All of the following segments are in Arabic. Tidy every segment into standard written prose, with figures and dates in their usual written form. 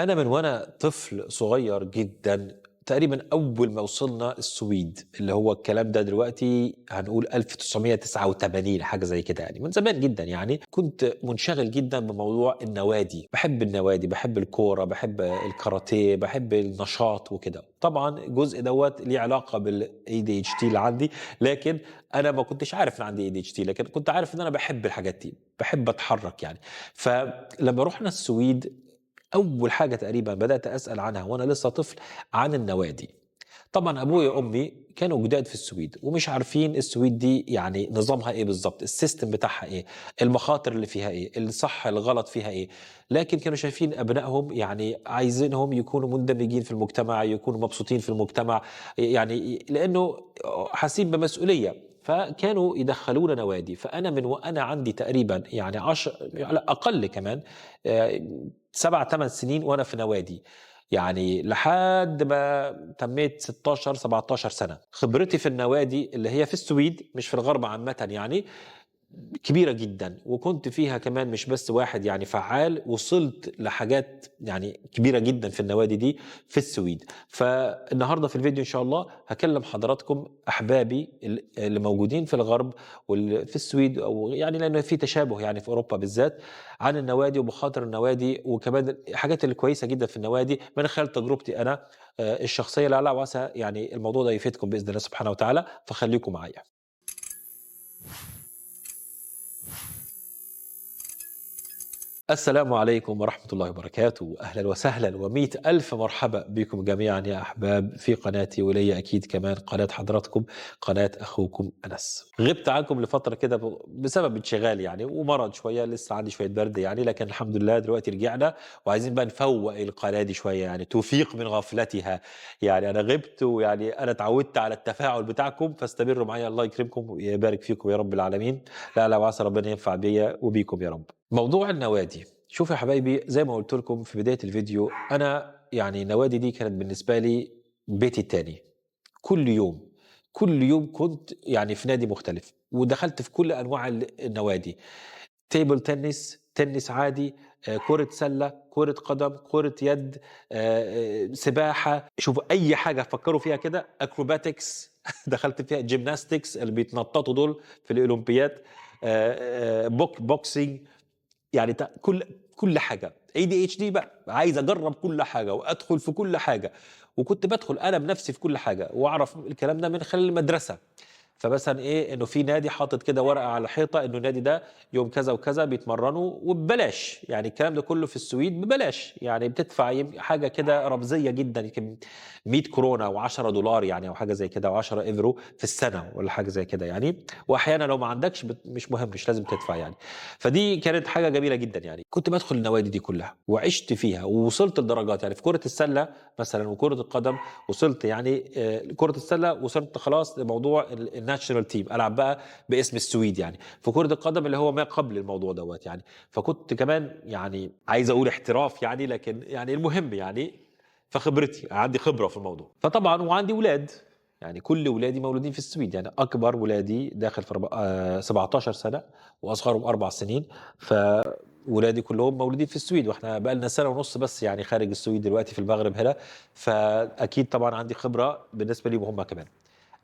أنا من وأنا طفل صغير جدًا، تقريبًا أول ما وصلنا السويد، اللي هو الكلام ده دلوقتي هنقول 1989 حاجة زي كده يعني، من زمان جدًا يعني، كنت منشغل جدًا بموضوع النوادي، باحب النوادي، باحب الكورة، باحب الكاراتيه، باحب النشاط وكده. طبعًا الجزء دوّة ليه علاقة بالADHD اللي عندي، لكن أنا ما كنتش عارف إن عندي ADHD، لكن كنت عارف إن أنا باحب الحاجات دي، باحب أتحرك يعني. فلمّا رُحنا السويد أول حاجة تقريبًا بدأت أسأل عنها وأنا لسه طفل عن النوادي. طبعًا أبويا وأمي كانوا جداد في السويد ومش عارفين السويد دي يعني نظامها إيه بالضبط، الsystem بتاعها إيه، المخاطر اللي فيها إيه، الصح الغلط فيها إيه، لكن كانوا شايفين أبنائهم يعني عايزينهم يكونوا مندمجين في المجتمع، يكونوا مبسوطين في المجتمع، يعني لإنه حاسين بمسؤولية. فكانوا يدخّلونا نوادي، فأنا من وأنا عندي تقريبًا يعني لأ أقل كمان، 7، 8 سنين وأنا في نوادي، يعني لحد ما تميت 16، 17 سنة. خبرتي في النوادي اللي هي في السويد مش في الغرب عامةً يعني، كبيرة جدًا، وكنت فيها كمان مش بس واحد يعني فعّال، وصلت لحاجات يعني كبيرة جدًا في النوادي دي في السويد. فالنهارده في الفيديو إن شاء الله هاكلّم حضراتكم أحبابي اللي موجودين في الغرب في السويد، أو يعني لإنه في تشابه يعني في أوروبا بالذات، عن النوادي ومخاطر النوادي، وكمان الحاجات الكويسة جدًا في النوادي من خلال تجربتي أنا الشخصية، لعل وعسى يعني الموضوع ده يفيدكم بإذن الله سبحانه وتعالى، فخليكم معايا. السلام عليكم ورحمة الله وبركاته، أهلا وسهلا ومئة ألف مرحبا بكم جميعا يا أحباب في قناتي، ولي أكيد كمان قناة حضراتكم، قناة أخوكم أنس. غبت عنكم لفترة كده بسبب انشغال يعني ومرض شوية، لسه عندي شوية برد يعني، لكن الحمد لله دلوقتي رجعنا وعايزين بقى نفوق القناة دي شوية يعني توفيق من غفلتها. يعني أنا غبت، ويعني أنا اتعودت على التفاعل بتاعكم، فاستمروا معايا، الله يكرمكم ويبارك فيكم يا رب العالمين. لا لا، وعسى ربنا ينفع بيا وبيكم يا رب. موضوع النوادي، شوفوا يا حبايبي، زي ما قلت لكم في بداية الفيديو، أنا يعني النوادي دي كانت بالنسبة لي بيتي التاني. كل يوم كل يوم كنت يعني في نادي مختلف، ودخلت في كل أنواع النوادي، تيبل تنس، تنس عادي، كرة سلة، كرة قدم، كرة يد، سباحة، شوفوا أي حاجة فكروا فيها كده، أكروباتكس دخلت فيها جيمناستكس اللي بيتنططوا دول في الأولمبياد، بوكسينج، يعني كل حاجة. ADHD بقى، عايز أجرّب كل حاجة وأدخل في كل حاجة، وكنت بادخل أنا بنفسي في كل حاجة، وأعرف الكلام ده من خلال المدرسة. فمثلًا إيه، إنه في نادي حاطط كده ورقة على الحيطة إنه النادي ده يوم كذا وكذا بيتمرّنوا وببلاش، يعني الكلام ده كله في السويد ببلاش، يعني بتدفع حاجة كده رمزية جدًا، يمكن 100 كورونا أو $10 يعني أو حاجة زي كده، أو 10 يورو في السنة والّا حاجة زي كده يعني، وأحيانًا لو ما عندكش مش مهم، مش لازم تدفع يعني. فدي كانت حاجة جميلة جدًا يعني، كنت بادخل النوادي دي كلّها وعِشت فيها ووصلت لدرجات، يعني في كرة السلة مثلًا وكرة القدم وصلت يعني، كرة السلة وصلت خلاص لموضوع الnational team، ألعب بقى باسم السويد يعني، في كرة القدم اللي هو ما قبل الموضوع دوّة يعني، فكنت كمان يعني عايز أقول احتراف يعني، لكن يعني المهم يعني، فخبرتي عندي خبرة في الموضوع. فطبعًا وعندي ولاد، يعني كل ولادي مولودين في السويد، يعني أكبر ولادي داخل في 17 سنة، وأصغرهم 4 سنين، فولادي كلّهم مولودين في السويد، وإحنا بقى لنا سنة ونُص بس يعني خارج السويد دلوقتي في المغرب هنا، فأكيد طبعًا عندي خبرة بالنسبة ليهم هم كمان.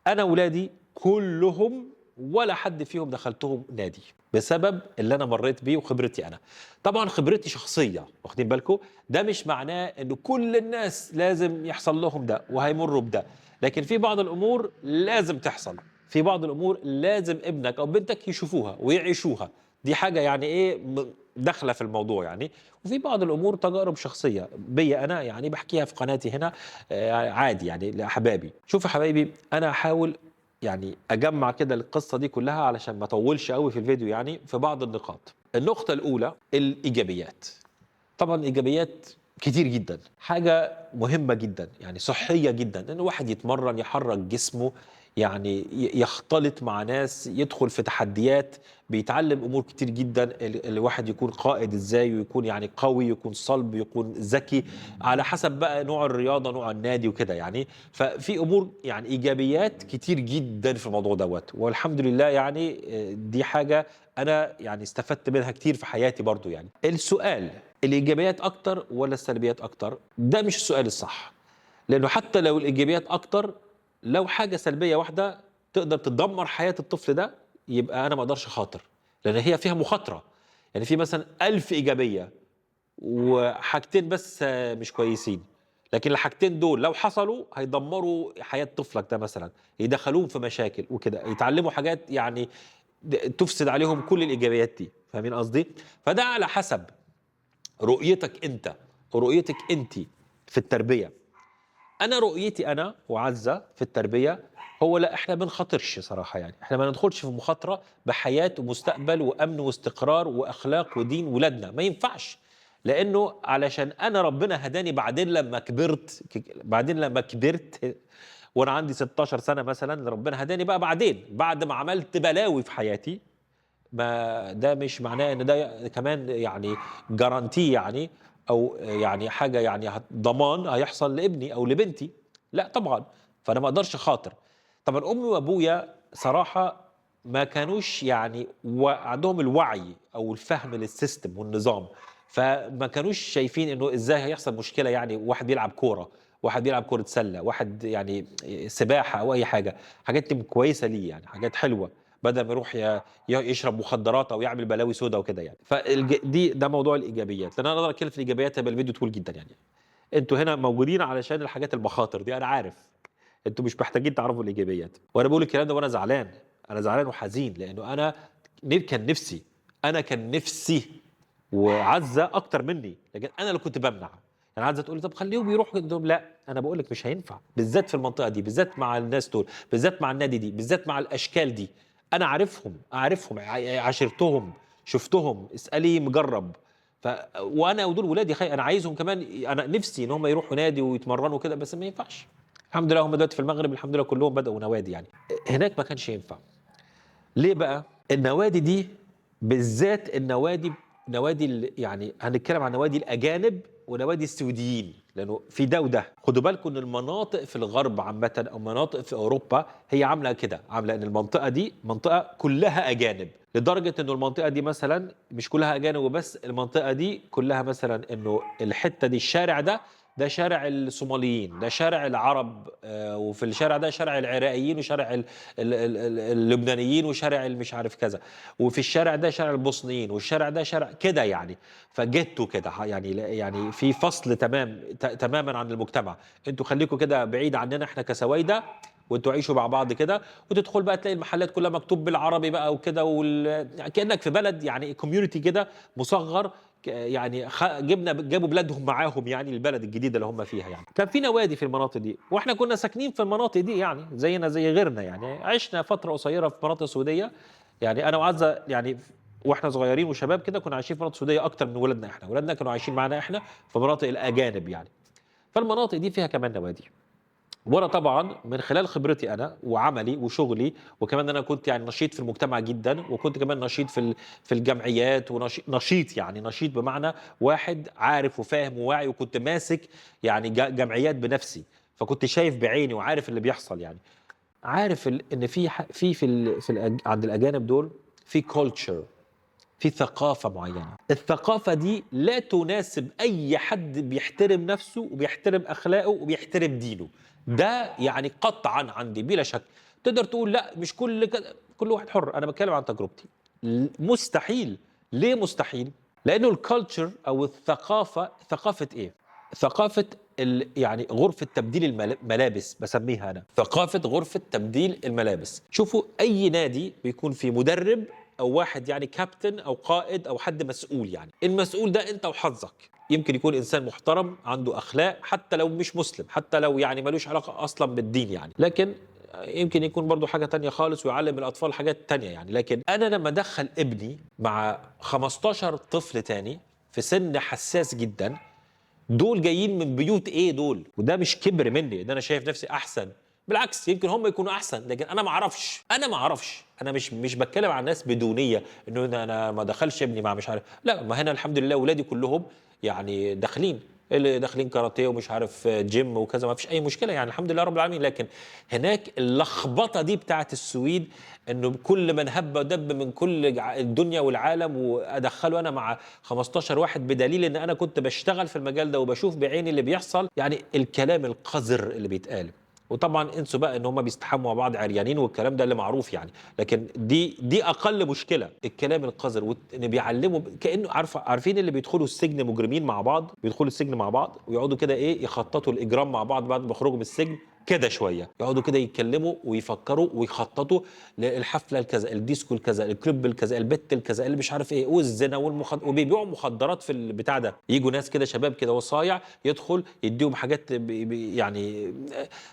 أنا ولادي كلّهم ولا حد فيهم دخّلتهم نادي، بسبب اللي أنا مرّيت بيه وخبرتي أنا. طبعًا خبرتي شخصية، واخدين بالكم، ده مش معناه إن كل الناس لازم يحصل لهم ده وهيمرّوا بده، لكن في بعض الأمور لازم تحصل، في بعض الأمور لازم ابنك أو بنتك يشوفوها ويعيشوها، دي حاجة يعني إيه داخلة في الموضوع يعني. وفي بعض الأمور تجارب شخصية بيّا أنا، يعني باحكيها في قناتي هنا عادي يعني لأحبابي. شوفوا يا حبايبي، أنا هاحاول يعني أجمّع كده القصة دي كلّها علشان ما أطوّلش أوي في الفيديو يعني، في بعض النقاط. النقطة الأولى الإيجابيات. طبعًا الإيجابيات كتير جدًا، حاجة مهمة جدًا، يعني صحية جدًا، إن الواحد يتمرّن، يحرّك جسمه، يعني يختلط مع ناس، يدخل في تحديات، بيتعلّم أمور كتير جدًا، الواحد يكون قائد إزاي، ويكون يعني قوي، يكون صلب، يكون ذكي، على حسب بقى نوع الرياضة، نوع النادي وكده يعني. ففي أمور يعني إيجابيات كتير جدًا في الموضوع دوّة، والحمد لله يعني دي حاجة أنا يعني استفدت منها كتير في حياتي برضه يعني. السؤال، الايجابيات اكتر ولا السلبيات اكتر؟ ده مش السؤال الصح، لانه حتى لو الايجابيات اكتر، لو حاجه سلبيه واحده تقدر تدمر حياه الطفل ده، يبقى انا ما اقدرش اخاطر، لان هي فيها مخاطره. يعني في مثلا 1000 ايجابيه وحاجتين بس مش كويسين، لكن الحاجتين دول لو حصلوا هيدمروا حياه طفلك ده، مثلا يدخلوهم في مشاكل وكده، يتعلموا حاجات يعني تفسد عليهم كل الايجابيات دي. فاهمين قصدي؟ فده على حسب رؤيتك انت ورؤيتك انت في التربيه. انا رؤيتي انا وعزه في التربيه هو لا، احنا ما بنخاطرش صراحه، يعني احنا ما ندخلش في مخاطره بحياه ومستقبل وامن واستقرار واخلاق ودين ولادنا، ما ينفعش. لانه علشان انا ربنا هداني بعدين لما كبرت، وانا عندي 16 سنه مثلا، ربنا هداني بقى بعدين بعد ما عملت بلاوي في حياتي. ما ده مش معناه ان ده كمان يعني جارانتي، يعني او يعني حاجه يعني ضمان هيحصل لابني او لبنتي، لا طبعا. فانا ما اقدرش خاطر. طبعا امي وابويا صراحه ما كانوش يعني عندهم الوعي او الفهم للسيستم والنظام، فما كانوش شايفين انه ازاي هيحصل مشكله، يعني واحد بيلعب كوره، واحد بيلعب كره سله، واحد يعني سباحه او اي حاجه، حاجات كويسه ليه، يعني حاجات حلوه، بدل ما يروح يشرب مخدرات او يعمل بلاوي سودا وكده يعني. ده موضوع الايجابيات، لان انا اقدر اتكلم في الايجابيات هيبقى الفيديو طويل جدا يعني. انتوا هنا موجودين علشان الحاجات المخاطر دي، انا عارف انتوا مش محتاجين تعرفوا الايجابيات، وانا بقول الكلام ده وانا زعلان. انا زعلان وحزين، لانه انا كان نفسي وعزه اكتر مني، لكن انا اللي كنت بمنع. يعني عزه تقول لي طب خليهم يروحوا عندهم، لا انا بقول لك مش هينفع، بالذات في المنطقه دي، بالذات مع الناس دول، بالذات مع النادي دي، بالذات مع الاشكال دي. انا عارفهم عاشرتهم، شفتهم، اسالي مجرب. وانا ودول ولادي انا عايزهم كمان، انا نفسي ان هم يروحوا نادي ويتمرنوا كده، بس ما ينفعش. الحمد لله هم دلوقتي في المغرب الحمد لله كلهم بداوا نوادي يعني. هناك ما كانش ينفع. ليه بقى؟ النوادي دي بالذات نوادي يعني هنتكلم عن نوادي الاجانب ونوادي السعوديين، لانه في ده وده. خدوا بالكم ان المناطق في الغرب عامه او مناطق في اوروبا هي عامله كده، عامله ان المنطقه دي منطقه كلها اجانب، لدرجه انه المنطقه دي مثلا مش كلها اجانب وبس، المنطقه دي كلها مثلا انه الحته دي، الشارع ده شارع الصوماليين، ده شارع العرب، وفي الشارع ده شارع العراقيين، وشارع اللبنانيين، وشارع مش عارف كذا، وفي الشارع ده شارع البوسنيين، والشارع ده شارع كده يعني. فجيتوا كده يعني في فصل تماما عن المجتمع. انتوا خليكم كده بعيد عننا احنا كسويدة، وانتوا عيشوا مع بعض كده. وتدخل بقى تلاقي المحلات كلها مكتوب بالعربي بقى وكده، يعني كانك في بلد يعني كوميونتي كده مصغر، يعني جابوا بلادهم معاهم، يعني البلد الجديده اللي هم فيها. يعني كان في نوادي في المناطق دي، واحنا كنا ساكنين في المناطق دي، يعني زينا زي غيرنا، يعني عشنا فتره قصيره في مناطق سعوديه. يعني انا وعزه يعني واحنا صغيرين وشباب كده كنا عايشين في مناطق سعوديه اكتر من ولادنا، ولادنا كانوا عايشين معانا احنا في مناطق الاجانب يعني. فالمناطق دي فيها كمان نوادي. وانا طبعا من خلال خبرتي انا وعملي وشغلي، وكمان انا كنت يعني نشيط في المجتمع جدا، وكنت كمان نشيط في الجمعيات، ونشيط يعني نشيط بمعنى واحد عارف وفاهم وواعي، وكنت ماسك يعني جمعيات بنفسي، فكنت شايف بعيني وعارف اللي بيحصل يعني. عارف ان عند الاجانب دول في كولتشر، في ثقافة معينة. الثقافة دي لا تناسب أي حد بيحترم نفسه وبيحترم أخلاقه وبيحترم دينه. ده يعني قطعا عندي بلا شك. تقدر تقول لا مش كل واحد حر، أنا بتكلم عن تجربتي. مستحيل. ليه مستحيل؟ لأنه الكالتشر أو الثقافة، ثقافة إيه؟ ثقافة يعني غرفة تبديل الملابس، بسميها أنا ثقافة غرفة تبديل الملابس. شوفوا أي نادي بيكون فيه مدرب أو واحد يعني كابتن أو قائد أو حد مسؤول، يعني المسؤول ده أنت وحظك. يمكن يكون إنسان محترم عنده أخلاق، حتى لو مش مسلم، حتى لو يعني ملوش علاقة أصلا بالدين يعني، لكن يمكن يكون برضو حاجة تانية خالص ويعلم الأطفال حاجات تانية يعني. لكن أنا لما أدخل ابني مع 15 طفل تاني في سن حساس جدا، دول جايين من بيوت ايه دول، وده مش كبر مني ان انا شايف نفسي احسن، بالعكس يمكن هم يكونوا احسن، لكن انا ما اعرفش. انا مش بتكلم عن ناس بدونيه، انه انا ما دخلش ابني مع مش عارف، لا، ما هنا الحمد لله ولادي كلهم يعني داخلين اللي داخلين كاراتيه ومش عارف جيم وكذا، ما فيش اي مشكله يعني، الحمد لله رب العالمين. لكن هناك اللخبطه دي بتاعت السويد، انه كل من هب ودب من كل الدنيا والعالم وادخله انا مع 15 واحد، بدليل ان انا كنت بشتغل في المجال ده وبشوف بعيني اللي بيحصل. يعني الكلام القذر اللي بيتقال. وطبعا انسوا بقى ان هم بيستحموا مع بعض عريانين والكلام ده اللي معروف يعني. لكن دي اقل مشكله، الكلام القذر ان بيعلموا كانه عارفين اللي بيدخلوا السجن مجرمين مع بعض، بيدخلوا السجن مع بعض ويقعدوا كده ايه يخططوا الاجرام مع بعض بعد ما يخرجوا من السجن كده شويه، يقعدوا كده يتكلموا ويفكروا ويخططوا للحفله الكذا، الديسكو الكذا، الكلوب الكذا، البت الكذا، اللي مش عارف ايه، والزنا وبيبيعوا مخدرات في البتاع ده. يجوا ناس كده شباب كده وصايع يدخل يديهم حاجات يعني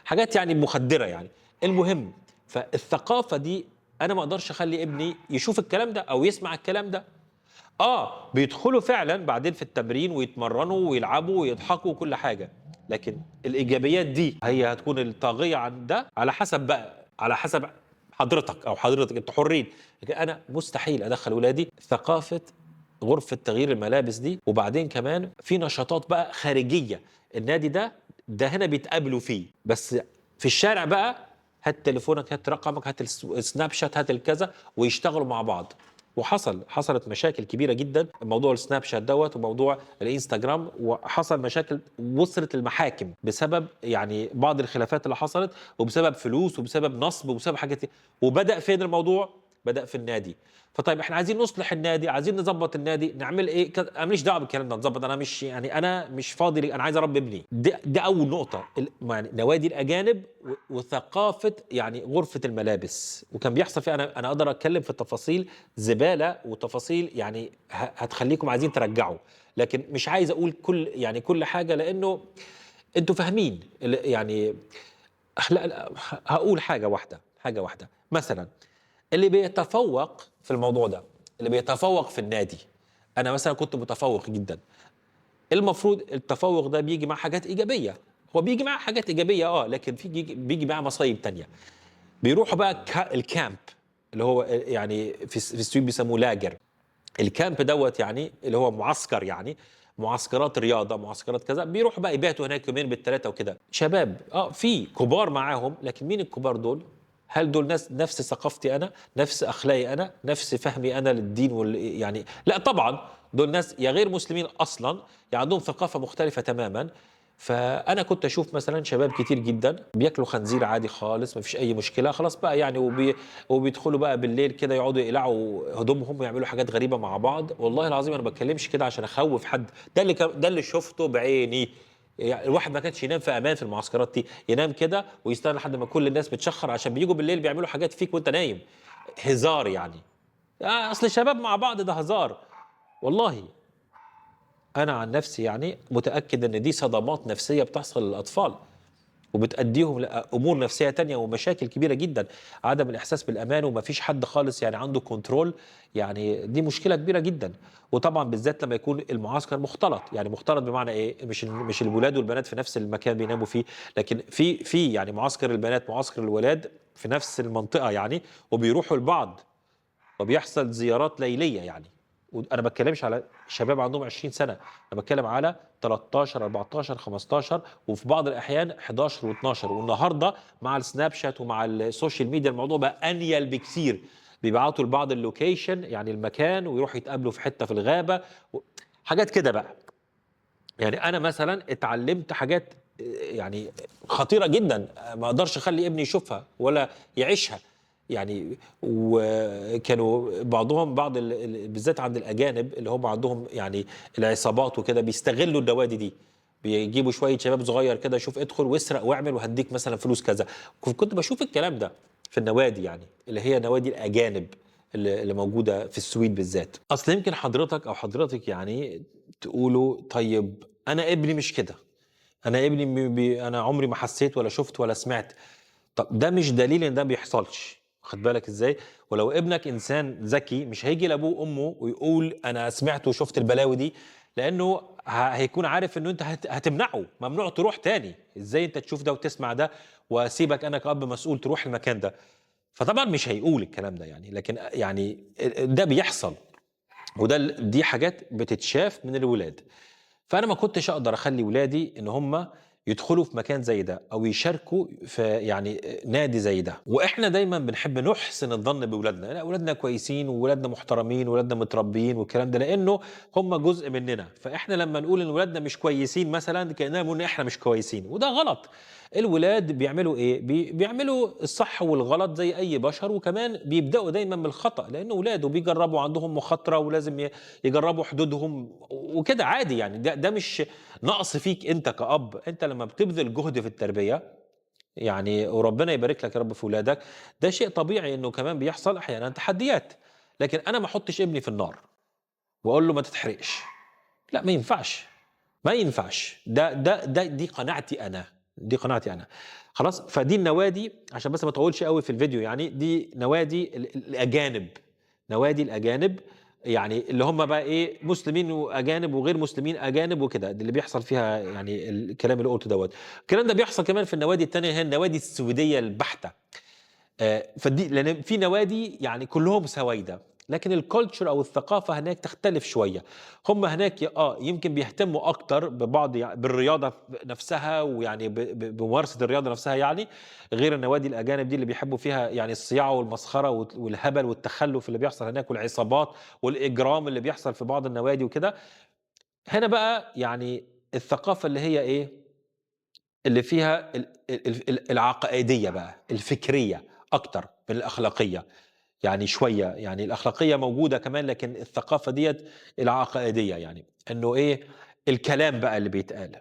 حاجات يعني مخدره يعني. المهم، فالثقافه دي انا ما اقدرش اخلي ابني يشوف الكلام ده او يسمع الكلام ده. بيدخلوا فعلا بعدين في التمرين ويتمرنوا ويلعبوا ويضحكوا وكل حاجه، لكن الايجابيات دي هي هتكون الطاغيه عن ده، على حسب بقى، على حسب حضرتك او حضرتك، انتوا حرين. لكن انا مستحيل ادخل ولادي ثقافه غرفه تغيير الملابس دي. وبعدين كمان في نشاطات بقى خارجيه، النادي ده هنا بيتقابلوا فيه، بس في الشارع بقى هات تليفونك، هات رقمك، هات السناب شات، هات الكذا، ويشتغلوا مع بعض. حصلت مشاكل كبيره جدا، موضوع السناب شات وموضوع الانستجرام، وحصل مشاكل وصلت المحاكم بسبب يعني بعض الخلافات اللي حصلت، وبسبب فلوس وبسبب نصب وبسبب حاجات. وبدأ فين الموضوع؟ بدأ في النادي. فطيب احنا عايزين نصلح النادي، عايزين نظبط النادي، نعمل ايه؟ انا ماليش دعوه بالكلام ده، نظبط، انا مش يعني انا مش فاضي، انا عايز اربي ابني. دي اول نقطه، يعني نوادي الاجانب وثقافه يعني غرفه الملابس. وكان بيحصل فيها، انا اقدر اتكلم في تفاصيل زباله وتفاصيل يعني هتخليكم عايزين ترجعوا، لكن مش عايز اقول كل حاجه، لانه انتوا فاهمين يعني. هقول حاجه واحده مثلا، اللي بيتفوق في الموضوع ده، اللي بيتفوق في النادي. انا مثلا كنت متفوق جدا، المفروض التفوق ده بيجي مع حاجات ايجابيه، هو بيجي مع حاجات ايجابيه لكن بيجي مع مصايب تانية. بيروحوا بقى الكامب، اللي هو يعني في السويد بيسموه لاجر. الكامب يعني اللي هو معسكر، يعني معسكرات رياضه، معسكرات كذا، بيروحوا بقى يباتوا هناك يومين بالثلاثه وكده. شباب في كبار معاهم، لكن مين الكبار دول؟ هل دول ناس نفس ثقافتي انا، نفس اخلاقي انا، نفس فهمي انا للدين يعني لا طبعا، دول ناس يا غير مسلمين اصلا، يا عندهم ثقافه مختلفه تماما. فانا كنت اشوف مثلا شباب كتير جدا بياكلوا خنزير عادي خالص، ما فيش اي مشكله خلاص بقى يعني، وبيدخلوا بقى بالليل كده يقعدوا يقلعوا هدومهم ويعملوا حاجات غريبه مع بعض. والله العظيم انا ما بتكلمش كده عشان اخوف حد، ده اللي شفته بعيني. يعني الواحد ما كانش ينام في امان في المعسكرات دي، ينام كده ويستنى لحد ما كل الناس بتشخر، عشان بيجوا بالليل بيعملوا حاجات فيك وانت نايم. هزار يعني، اصل الشباب مع بعض ده هزار. والله انا عن نفسي يعني متاكد ان دي صدمات نفسيه بتحصل للاطفال، وبتأديهم لأمور نفسية تانية ومشاكل كبيرة جدا. عدم الإحساس بالأمان ومفيش حد خالص يعني عنده كنترول، يعني دي مشكلة كبيرة جدا. وطبعا بالذات لما يكون المعسكر مختلط، يعني مختلط بمعنى إيه؟ مش الولاد والبنات في نفس المكان بيناموا فيه، لكن في يعني معسكر البنات معسكر الولاد في نفس المنطقة يعني، وبيروحوا لبعض وبيحصل زيارات ليليه يعني. وانا ما بتكلمش على شباب عندهم 20 سنه، انا بتكلم على 13 14 15 وفي بعض الاحيان 11 و12. والنهارده مع السناب شات ومع السوشيال ميديا الموضوع بقى انيل بكثير، بيبعتوا لبعض اللوكيشن يعني المكان، ويروحوا يتقابلوا في حته في الغابه حاجات كده بقى. يعني انا مثلا اتعلمت حاجات يعني خطيره جدا، ما اقدرش اخلي ابني يشوفها ولا يعيشها يعني. وكانوا بعض بالذات عند الاجانب اللي هم عندهم يعني العصابات وكده، بيستغلوا النوادي دي، بيجيبوا شويه شباب صغير كده، شوف ادخل واسرق واعمل وهديك مثلا فلوس كذا. كنت بشوف الكلام ده في النوادي، يعني اللي هي نوادي الاجانب اللي موجوده في السويد بالذات. اصل يمكن حضرتك او حضرتك يعني تقولوا طيب انا ابني مش كده، انا ابني انا عمري ما حسيت ولا شفت ولا سمعت. طب ده مش دليل ان ده بيحصلش، خد بالك ازاي؟ ولو ابنك انسان ذكي مش هيجي لابوه وامه ويقول انا سمعت وشفت البلاوي دي، لانه هيكون عارف انه انت هتمنعه، ممنوع تروح تاني. ازاي انت تشوف ده وتسمع ده واسيبك انا كأب مسؤول تروح المكان ده؟ فطبعا مش هيقول الكلام ده يعني، لكن يعني ده بيحصل، دي حاجات بتتشاف من الولاد. فأنا ما كنتش أقدر أخلّي ولادي إن هم يدخلوا في مكان زي ده أو يشاركوا في يعني نادي زي ده. وإحنا دايمًا بنحب نحسن الظن بولادنا، لأ ولادنا كويسين وولادنا محترمين وولادنا متربيين والكلام ده، لإنه هم جزء مننا. فإحنا لمّا نقول إن ولادنا مش كويسين مثلًا كأننا بنقول إن إحنا مش كويسين، وده غلط. الولاد بيعملوا إيه، بيعملوا الصح والغلط زي أي بشر، وكمان بيبدأوا دايمًا من الخطأ، لإنه ولاد وبيجربوا عندهم مخاطرة ولازم يجربوا حدودهم وكده عادي يعني. ده مش نقص فيك أنت كأب. أنت لمّا بتبذل جهد في التربية يعني وربنا يبارك لك يا رب في ولادك، ده شيء طبيعي إنه كمان بيحصل أحيانًا تحديات. لكن أنا ما احطش ابني في النار وأقول له ما تتحرقش، لأ ما ينفعش، ما ينفعش. دي قناعتي أنا، دي قناعتي أنا. خلاص؟ فدي النوادي عشان بس ما اطوّلش أوي في الفيديو يعني، دي نوادي الأجانب، نوادي الأجانب يعني اللي هم بقى إيه، مسلمين وأجانب وغير مسلمين أجانب وكده، ده اللي بيحصل فيها يعني الكلام اللي قُلته دوّة. الكلام ده بيحصل كمان في النوادي التانية، هي النوادي السويدية البحتة. لأن في نوادي يعني كلّهم سوايدة، لكن الculture أو الثقافة هناك تختلف شوية. هم هناك يمكن بيهتموا أكتر ببعض بالرياضة نفسها ويعني بممارسة الرياضة نفسها يعني، غير النوادي الأجانب دي اللي بيحبّوا فيها يعني الصياعة والمسخرة والهبل والتخلُّف اللي بيحصل هناك والعصابات والإجرام اللي بيحصل في بعض النوادي وكده. هنا بقى يعني الثقافة اللي هي إيه، اللي فيها العقائدية بقى، الفكرية أكتر من الأخلاقية. يعني شوية، يعني الأخلاقية موجودة كمان لكن الثقافة ديّة العقائدية يعني، إنه إيه، الكلام بقى اللي بيتقال.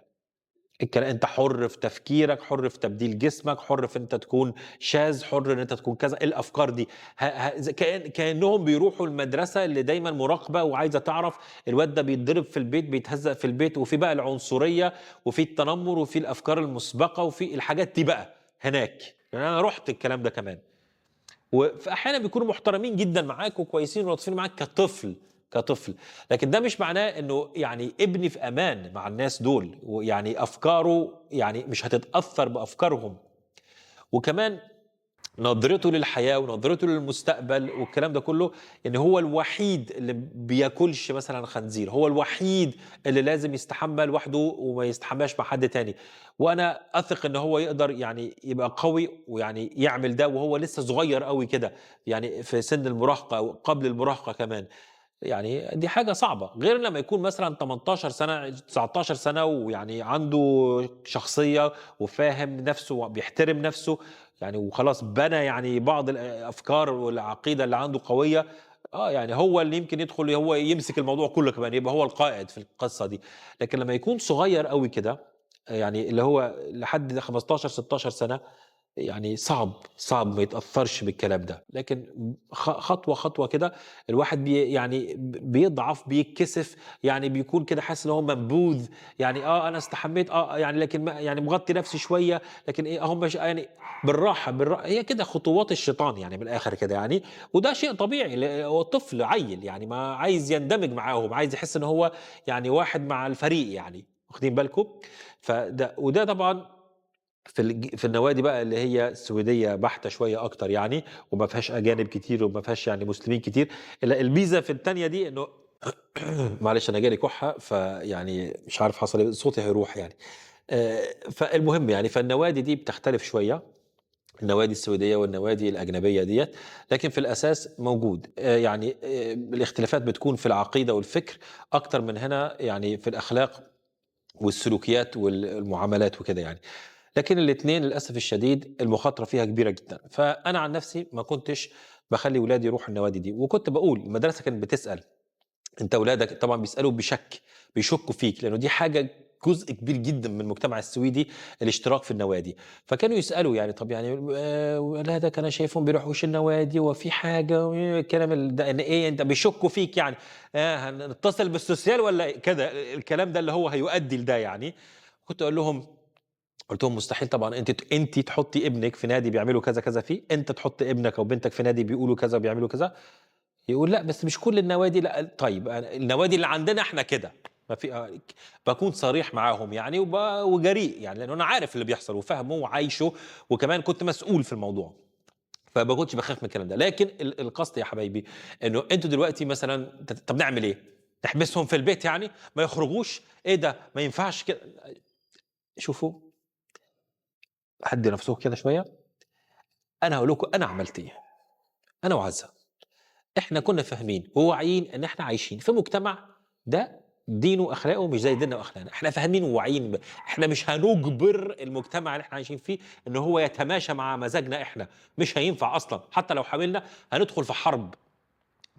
أنت حُر في تفكيرك، حُر في تبديل جسمك، حُر في إن أنت تكون شاذ، حُر إن أنت تكون كذا، الأفكار دي. ه ه ز كإنّهم بيروحوا المدرسة اللي دايمًا مراقبة وعايزة تعرف الواد ده بيتضرب في البيت، بيتهزّق في البيت، وفي بقى العنصرية وفي التنمُّر وفي الأفكار المُسبقة وفي الحاجات دي بقى هناك. يعني أنا رُحت الكلام ده كمان. فأحيانًا بيكونوا محترمين جدًا معاك وكويسين ولطيفين معاك كطفل، كطفل. لكن ده مش معناه إنه يعني ابني في أمان مع الناس دول، ويعني أفكاره يعني مش هتتأثّر بأفكارهم. وكمان نظرته للحياة ونظرته للمستقبل والكلام ده كله، يعني هو الوحيد اللي بياكلش مثلًا خنزير، هو الوحيد اللي لازم يستحمى لوحده وما يستحماش مع حد تاني. وأنا أثق إن هو يقدر يعني يبقى قوي ويعني يعمل ده وهو لسه صغير أوي كده، يعني في سن المراهقة أو قبل المراهقة كمان. يعني دي حاجة صعبة، غير لمّا يكون مثلًا 18 سنة، 19 سنة ويعني عنده شخصية وفاهم نَفْسه وبيحترم نَفْسه، يعني وخلاص بنى يعني بعض الأفكار والعقيدة اللي عنده قوية. يعني هو اللي يمكن يدخل هو يمسك الموضوع كُلّه كمان، يبقى هو القائد في القصة دي. لكن لمّا يكون صغير أوي كده، يعني اللي هو لحد 15، 16 سنة، يعني صعب ما يتأثّرش بالكلام ده. لكن خطوة، خطوة كده الواحد يعني بيضعف، بيتكسف، يعني بيكون كده حاسس إن هو منبوذ. يعني أنا استحميت يعني لكن يعني مغطّي نَفْسي شوية، لكن إيه أهو مش يعني بالراحة، هي كده خطوات الشيطان يعني من الآخر كده يعني. وده شيء طبيعي هو طفل عيّل يعني ما عايز يندمج معاهم، عايز يحس إن هو يعني واحد مع الفريق يعني، واخدين بالكم؟ وده طبعًا في النوادي بقى اللي هي السويدية بحتة شوية أكتر يعني، وما فيهاش أجانب كتير وما فيهاش يعني مسلمين كتير. الميزة في التانية دي إنه معلش أنا جالي كُحّة، فيعني مش عارف حصل إيه، صوتي هيروح يعني. فالمهم يعني، فالنوادي دي بتختلف شوية، النوادي السويدية والنوادي الأجنبية ديّة، لكن في الأساس موجود. يعني الاختلافات بتكون في العقيدة والفكر أكتر من هنا يعني في الأخلاق والسلوكيات المعاملات وكده يعني. لكن الاتنين للأسف الشديد المخاطرة فيها كبيرة جدًا. فأنا عن نفسي ما كنتش باخلّي ولادي يروحوا النوادي دي، وكنت باقول المدرسة كانت بتسأل، أنت ولادك طبعًا بيسألوا بشَك، بيشكّوا فيك، لإنه دي حاجة جزء كبير جدًا من المجتمع السويدي الاشتراك في النوادي. فكانوا يسألوا يعني طَب يعني ولادك أنا شايفهم بيروحوش النوادي، هو في حاجة الكلام ده إن إيه أنت بيشكّوا فيك يعني، هنتصل بالسوسيال والّا كده، الكلام ده اللي هو هيؤدي لده يعني. كنت أقول لهم، قُلت لهم: "مستحيل طبعًا أنتِ تحطّي ابنِك في نادي بيعملوا كذا، كذا فيه، أنت تحط ابنك أو بنتك في نادي بيقولوا كذا وبيعملوا كذا." يقول: "لأ، بس مش كل النوادي." لأ، طيب النوادي اللي عندنا إحنا كده. ما في باكون صريح معاهم يعني وجريء يعني، لإنه أنا عارف اللي بيحصل وفاهمه وعايشه، وكمان كنت مسؤول في الموضوع. فما كنتش باخاف من الكلام ده. لكن القصد يا حبايبي إنه أنتم دلوقتي مثلًا طب نعمل إيه؟ تحبسهم في البيت يعني ما يخرجوش؟ ايه ده، ما ينفعش كده. شوفوا، هدي نفسكم كده شويه. انا هقول لكم انا عملت ايه. انا وعزه احنا كنا فاهمين وواعيين ان احنا عايشين في مجتمع ده دينه واخلاقه مش زي ديننا واخلاقنا. احنا فاهمين وواعيين احنا مش هنجبر المجتمع اللي احنا عايشين فيه ان هو يتماشى مع مزاجنا احنا. مش هينفع اصلا، حتى لو حاولنا هندخل في حرب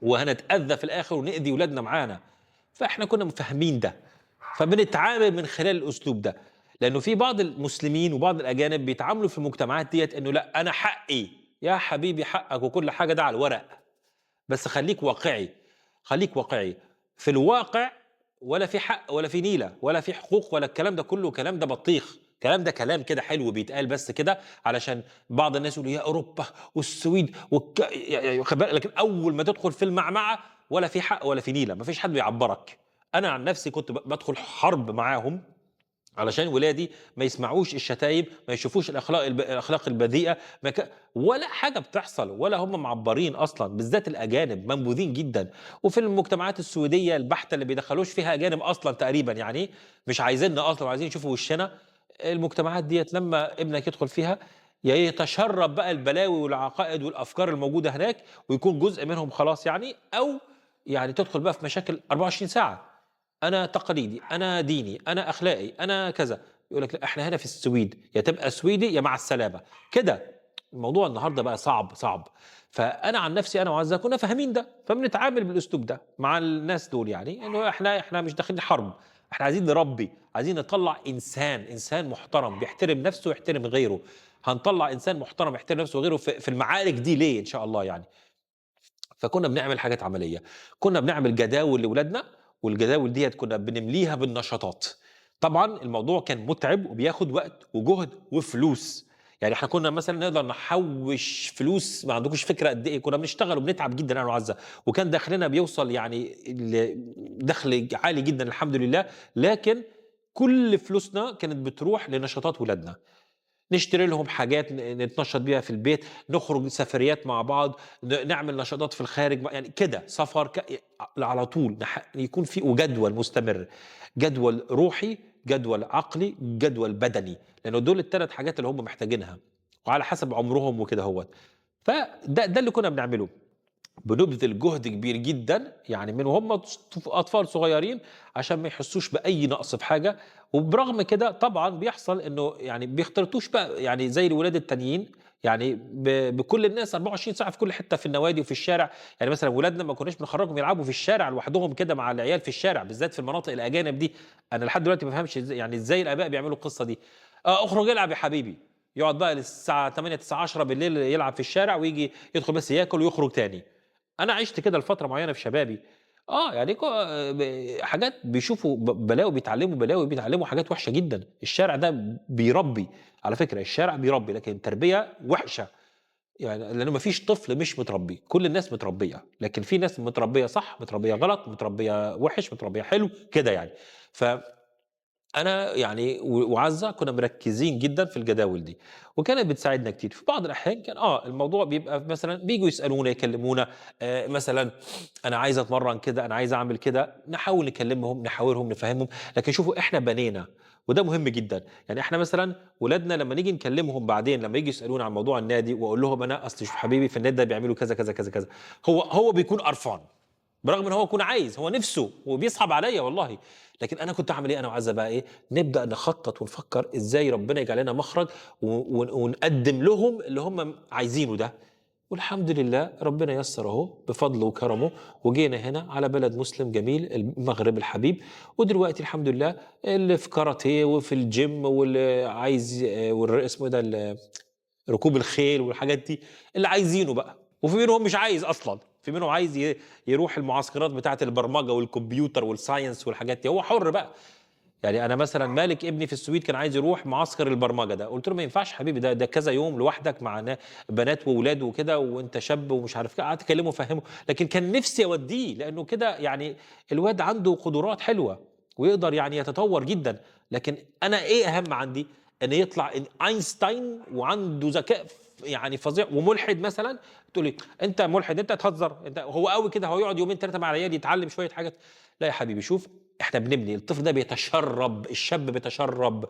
وهنتاذى في الاخر ونأذي ولادنا معانا. فاحنا كنا فاهمين ده، فبنتعامل من خلال الاسلوب ده. لانه في بعض المسلمين وبعض الاجانب بيتعاملوا في المجتمعات ديت انه لا انا حقي. يا حبيبي حقك وكل حاجه ده على الورق، بس خليك واقعي. خليك واقعي في الواقع. ولا في حق ولا في نيلة ولا في حقوق ولا الكلام ده كله، كلام ده بطيخ. كلام ده كلام كده حلو بيتقال بس كده علشان بعض الناس يقولوا يا اوروبا والسويد لكن اول ما تدخل في المعمعة ولا في حق ولا في نيلة، مفيش حد بيعبرك. انا عن نفسي كنت بدخل حرب معاهم علشان ولادي ما يسمعوش الشتايم، ما يشوفوش الاخلاق البذيئه، ولا حاجه بتحصل ولا هم معبرين اصلا. بالذات الاجانب منبوذين جدا. وفي المجتمعات السويديه البحته اللي بيدخلوش فيها اجانب اصلا تقريبا، يعني مش عايزيننا اصلا وعايزين يشوفوا وشنا. المجتمعات ديت لما ابنك يدخل فيها يتشرب بقى البلاوي والعقائد والافكار الموجوده هناك ويكون جزء منهم خلاص يعني، او يعني تدخل بقى في مشاكل 24 ساعه. انا تقاليدي، انا ديني، انا اخلاقي، انا كذا. يقول لك لا احنا هنا في السويد يا تبقى سويدي يا مع السلامه كده. الموضوع النهارده بقى صعب صعب. فانا عن نفسي انا وعزه كنا فاهمين ده، فبنتعامل بالاسلوب ده مع الناس دول، يعني انه احنا مش داخلين حرب. احنا عايزين نربي، عايزين نطلع انسان محترم بيحترم نفسه ويحترم غيره. هنطلع انسان محترم يحترم نفسه وغيره في المعارك دي ليه ان شاء الله يعني. فكنا بنعمل حاجات عمليه. كنا بنعمل جداول لاولادنا، والجداول ديت كنا بنمليها بالنشاطات. طبعا الموضوع كان متعب وبياخد وقت وجهد وفلوس. يعني احنا كنا مثلا نقدر نحوش فلوس، ما عندكوش فكره قد ايه كنا بنشتغل وبنتعب جدا انا وعزه، وكان دخلنا بيوصل يعني دخل عالي جدا الحمد لله. لكن كل فلوسنا كانت بتروح لنشاطات ولادنا. نشتري لهم حاجات نتنشط بيها في البيت، نخرج سفريات مع بعض، نعمل نشاطات في الخارج يعني كده سفر على طول يكون في وجدول مستمر. جدول روحي، جدول عقلي، جدول بدني، لانه دول الثلاث حاجات اللي هم محتاجينها وعلى حسب عمرهم وكده هو. فده اللي كنا بنعمله. بنبذل جهد كبير جدا يعني من وهم اطفال صغيرين عشان ما يحسوش باي نقص في حاجه. وبرغم كده طبعا بيحصل انه يعني بيختلطوش بقى يعني زي الولاد التانيين، يعني بكل الناس 24 ساعه في كل حته في النوادي وفي الشارع. يعني مثلا ولادنا ما كناش بنخرجهم يلعبوا في الشارع لوحدهم كده مع العيال في الشارع، بالذات في المناطق الاجانب دي. انا لحد دلوقتي ما بفهمش يعني ازاي الاباء بيعملوا القصه دي. اخرج العب يا حبيبي، يقعد بقى للساعه 8 9 10 بالليل يلعب في الشارع ويجي يدخل بس ياكل ويخرج تاني. انا عشت كده لفتره معينه في شبابي. يعني حاجات بيشوفوا بلاوي، بيتعلموا حاجات وحشه جدا. الشارع ده بيربي، على فكره الشارع بيربي لكن تربيه وحشه. يعني لانه ما فيش طفل مش متربي، كل الناس متربيه، لكن في ناس متربيه صح، متربيه غلط، متربيه وحش، متربيه حلو كده يعني. ف انا يعني وعزه كنا مركزين جدا في الجداول دي، وكانت بتساعدنا كتير. في بعض الاحيان كان الموضوع بيبقى مثلا بيجوا يسالونا يكلمونا، مثلا انا عايز اتمرن كده، انا عايز اعمل كده، نحاول نكلمهم نحاورهم نفهمهم. لكن شوفوا احنا بنينا، وده مهم جدا. يعني احنا مثلا ولادنا لما نيجي نكلمهم بعدين لما يجي يسالونا عن موضوع النادي واقول لهم انا اصل شوف حبيبي في النادي ده بيعملوا كذا كذا كذا كذا، هو بيكون قرفان برغم ان هو يكون عايز، هو نفسه وبيصعب عليا والله. لكن انا كنت اعمل ايه انا وعزه بقى ايه؟ نبدا نخطط ونفكر ازاي ربنا يجعل لنا مخرج ونقدم لهم اللي هم عايزينه ده. والحمد لله ربنا يسر اهو بفضله وكرمه، وجينا هنا على بلد مسلم جميل المغرب الحبيب. ودلوقتي الحمد لله اللي في كاراتيه وفي الجيم واللي عايز اسمه إيه ده ركوب الخيل والحاجات دي اللي عايزينه بقى. وفي منهم مش عايز اصلا، في منهم عايز يروح المعسكرات بتاعه البرمجه والكمبيوتر والساينس والحاجات دي، هو حر بقى. يعني انا مثلا مالك ابني في السويد كان عايز يروح معسكر البرمجه ده، قلت له ما ينفعش حبيبي، ده كذا يوم لوحدك مع بنات واولاد وكده وانت شاب ومش عارف كده. قعدت اكلمه وافهمه، لكن كان نفسي اوديه لانه كده يعني الواد عنده قدرات حلوه ويقدر يعني يتطور جدا. لكن انا ايه اهم عندي؟ ان يطلع اينشتاين وعنده ذكاء يعني فظيع وملحد مثلا. تقول لي انت ملحد، انت تهزر، انت هو قوي كده، هو يقعد يومين ثلاثه مع العيال يتعلم شويه حاجات. لا يا حبيبي شوف، إحنا بنبني، الطفل ده بيتشرّب، الشاب بيتشرّب،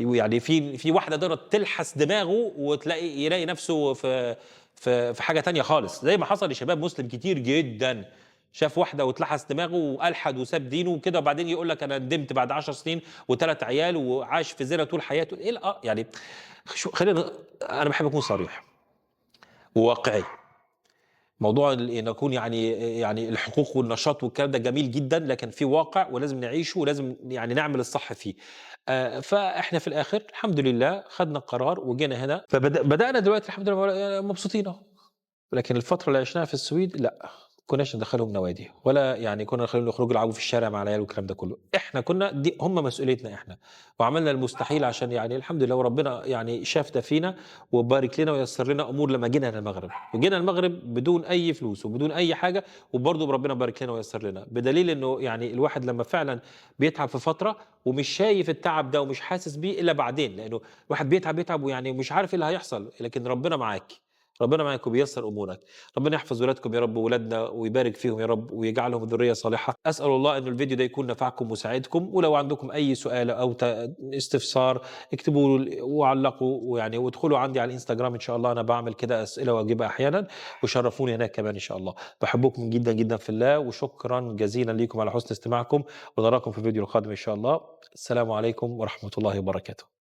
ويعني في واحدة قدرت تلحس دماغه يلاقي نفسه في حاجة تانية خالص، زي ما حصل لشباب مسلم كتير جدًا، شاف واحدة واتلحس دماغه وألحد وساب دينه وكده، وبعدين يقول لك أنا ندمت بعد 10 سنين و3 عيال وعاش في زنا طول حياته، إيه يعني خلّينا، أنا باحب أكون صريح وواقعي. موضوع إن أكون يعني الحقوق والنشاط والكلام ده جميل جدًا، لكن في واقع ولازم نعيشه ولازم يعني نعمل الصح فيه. فإحنا في الآخر الحمد لله خدنا قرار وجينا هنا، بدأنا دلوقتي الحمد لله مبسوطين أهو. لكن الفترة اللي عشناها في السويد لأ، ما كناش ندخّلهم نوادي، ولا يعني كنا نخلّيهم يخرجوا يلعبوا في الشارع مع العيال والكلام ده كلّه، إحنا كنا دي هم مسؤوليتنا إحنا، وعملنا المستحيل عشان يعني الحمد لله وربنا يعني شاف ده فينا وبارك لنا ويسّر لنا أمور لمّا جينا هنا المغرب، وجينا المغرب بدون أي فلوس وبدون أي حاجة، وبرضه ربنا بارك لنا ويسّر لنا، بدليل إنه يعني الواحد لمّا فعلًا بيتعب في فترة ومش شايف التعب ده ومش حاسس بيه إلا بعدين، لإنه الواحد بيتعب ويعني مش عارف إيه اللي هيحصل، لكن ربنا معاك، ربنا معاك وبييسّر أمورك. ربنا يحفظ ولادكم يا رب وولادنا ويبارك فيهم يا رب ويجعلهم ذرية صالحة. أسأل الله إنه الفيديو ده يكون نفعكم وساعدكم، ولو عندكم أي سؤال أو استفسار اكتبوا وعلقوا ويعني وادخلوا عندي على الإنستجرام إن شاء الله، أنا باعمل كده أسئلة وأجيبها أحيانًا، وشرفوني هناك كمان إن شاء الله. باحبكم جدًا، جدًا في الله، وشكرًا جزيلًا ليكم على حسن استماعكم، ونراكم في الفيديو القادم إن شاء الله. السلام عليكم ورحمة الله وبركاته.